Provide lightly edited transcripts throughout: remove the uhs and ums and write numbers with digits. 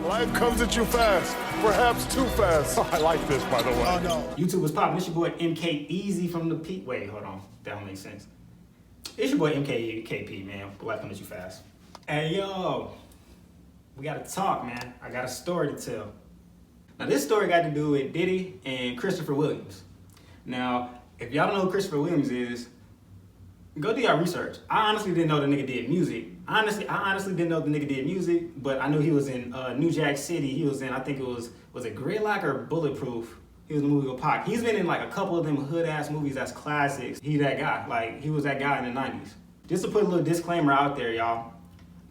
Life comes at you fast, perhaps too fast. I like this, by the way. Oh, no. YouTube was popping. It's your boy MK Easy from the P. Wait, hold on. That don't make sense. It's your boy MKP, man. Life comes at you fast. Hey, yo. We gotta talk, man. I got a story to tell. Now, this story got to do with Diddy and Christopher Williams. Now, if y'all don't know who Christopher Williams is, go do your research. I honestly didn't know the nigga did music. I honestly didn't know the nigga did music, but I knew he was in New Jack City. He was in, I think it was it Gridlock or Bulletproof? He was in the movie with Pac. He's been in like a couple of them hood-ass movies that's classics. He that guy. Like, he was that guy in the 90s. Just to put a little disclaimer out there, y'all.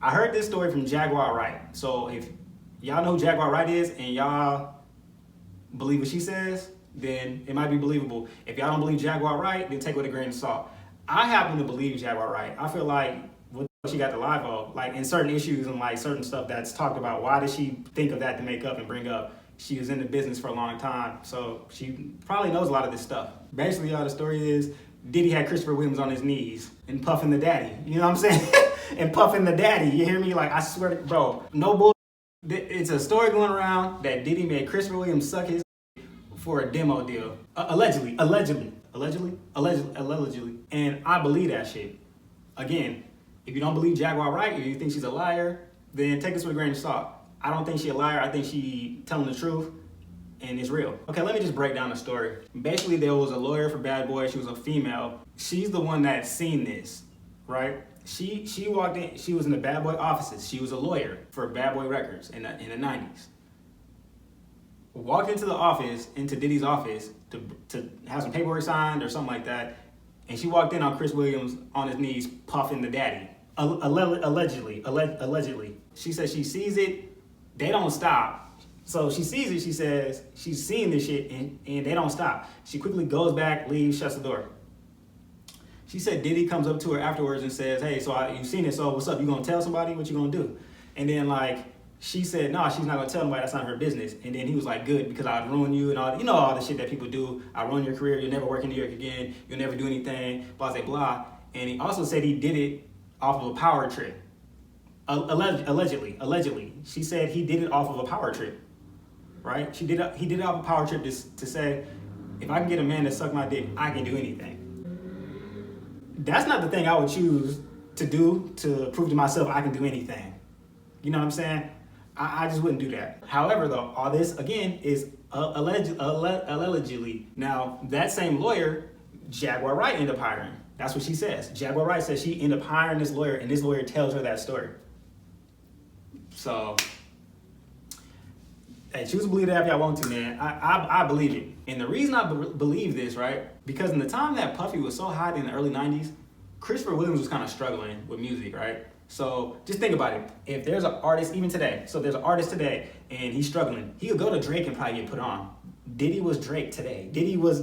I heard this story from Jaguar Wright. So if y'all know who Jaguar Wright is and y'all believe what she says, then it might be believable. If y'all don't believe Jaguar Wright, then take it with a grain of salt. I happen to believe Jaguar Wright. I feel like what she got the live of, like in certain issues and like certain stuff that's talked about, why did she think of that to make up and bring up? She was in the business for a long time, so she probably knows a lot of this stuff. Basically, y'all, the story is Diddy had Christopher Williams on his knees and puffing the daddy. You know what I'm saying? And puffing the daddy. You hear me? Like, I swear to, bro, no bull. It's a story going around that Diddy made Christopher Williams suck his for a demo deal. Allegedly. And I believe that shit. Again, if you don't believe Jaguar Wright or you think she's a liar, then take this with a grain of salt. I don't think she's a liar. I think she telling the truth and it's real. Okay, let me just break down the story. Basically, there was a lawyer for Bad Boy. She was a female. She's the one that seen this, right? She walked in. She was in the Bad Boy offices. She was a lawyer for Bad Boy Records in the 90s. Walked into the office, into Diddy's office, to have some paperwork signed or something like that, and she walked in on Chris Williams on his knees puffing the daddy. Allegedly. She says she sees it, they don't stop. So she sees it, she says she's seeing this shit and they don't stop. She quickly goes back, leaves, shuts the door. She said Diddy comes up to her afterwards and says, hey, so you've seen it, so what's up? You gonna tell somebody? What you gonna do? And then like, she said, no, she's not gonna tell nobody, that's not her business. And then he was like, good, because I'd ruin you and all, you know, all the shit that people do. I ruin your career, you'll never work in New York again, you'll never do anything, blah, blah, blah. And he also said he did it off of a power trip. Allegedly. She said he did it off of a power trip, right? He did it off a power trip to say, if I can get a man to suck my dick, I can do anything. That's not the thing I would choose to do to prove to myself I can do anything. You know what I'm saying? I just wouldn't do that. However, though, all this, again, is allegedly. Now, that same lawyer, Jaguar Wright ended up hiring. That's what she says. Jaguar Wright says she ended up hiring this lawyer, and this lawyer tells her that story. So, hey, choose to believe that if y'all want to, man. I believe it. And the reason I believe this, right, because in the time that Puffy was so hot in the early 90s, Christopher Williams was kind of struggling with music, right? So just think about it. If there's an artist, even today, so there's an artist today and he's struggling, he could go to Drake and probably get put on. Diddy was Drake today. Diddy was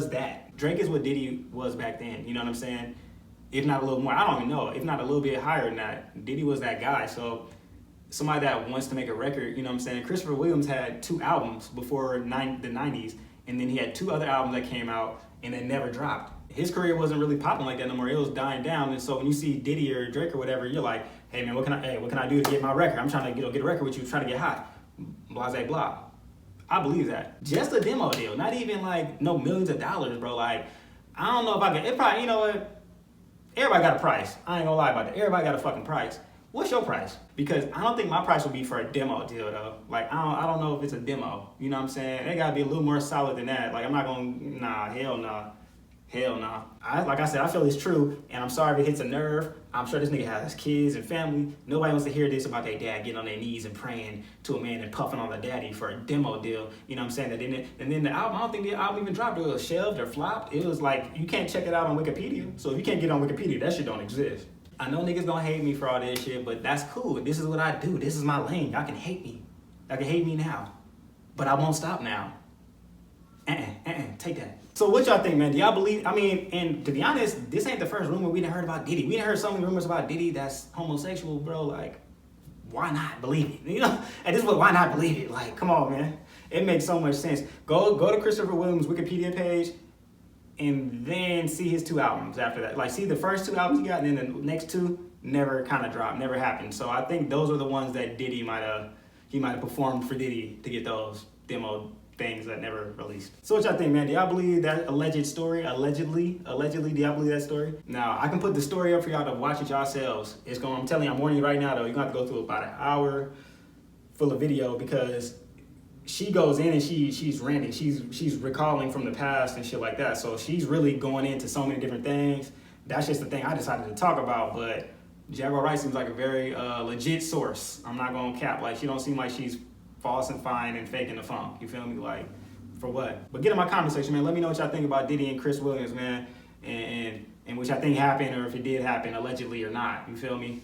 that. Drake is what Diddy was back then. You know what I'm saying? If not a little more, I don't even know. If not a little bit higher than that, Diddy was that guy. So somebody that wants to make a record, you know what I'm saying? Christopher Williams had 2 albums before the 90s, and then he had 2 other albums that came out and they never dropped. His career wasn't really popping like that no more. It was dying down. And so when you see Diddy or Drake or whatever, you're like, hey man, what can I do to get my record? I'm trying to get a record with you, trying to get hot. Blah, blah, blah. I believe that. Just a demo deal, not even like no millions of dollars, bro. Like, I don't know if I can, it probably, you know what? Everybody got a price. I ain't gonna lie about that. Everybody got a fucking price. What's your price? Because I don't think my price would be for a demo deal though. Like, I don't know if it's a demo. You know what I'm saying? They gotta be a little more solid than that. Like, I'm not gonna, nah, hell nah. Hell no. Like I said, I feel it's true, and I'm sorry if it hits a nerve. I'm sure this nigga has kids and family. Nobody wants to hear this about their dad getting on their knees and praying to a man and puffing on the daddy for a demo deal. You know what I'm saying? And then the album, I don't think the album even dropped. It was shelved or flopped. It was like, you can't check it out on Wikipedia. So if you can't get on Wikipedia, that shit don't exist. I know niggas gonna hate me for all this shit, but that's cool. This is what I do. This is my lane. Y'all can hate me. Y'all can hate me now, but I won't stop now. Take that. So what y'all think, man? Do y'all believe, I mean, and to be honest, this ain't the first rumor we done heard about Diddy. We done heard so many rumors about Diddy that's homosexual, bro. Like, why not believe it? You know, at this point, why not believe it? Like, come on, man. It makes so much sense. Go to Christopher Williams' Wikipedia page and then see his 2 albums after that. Like, see the first 2 albums he got, and then the next 2 never kind of dropped, never happened. So I think those are the ones that Diddy might have, he might have performed for Diddy to get those demo things that never released. So what y'all think, man? Do y'all believe that alleged story? Allegedly, do y'all believe that story? Now, I can put the story up for y'all to watch it yourselves. I'm telling you, I'm warning you right now though, you're gonna have to go through about an hour full of video because she goes in and she's ranting. She's recalling from the past and shit like that. So she's really going into so many different things. That's just the thing I decided to talk about, but Jaguar Wright seems like a very legit source. I'm not gonna cap. Like, she don't seem like she's falsifying and faking the funk. You feel me? Like, for what? But get in my comment section, man. Let me know what y'all think about Diddy and Chris Williams, man, and what y'all think happened, or if it did happen allegedly or not. You feel me?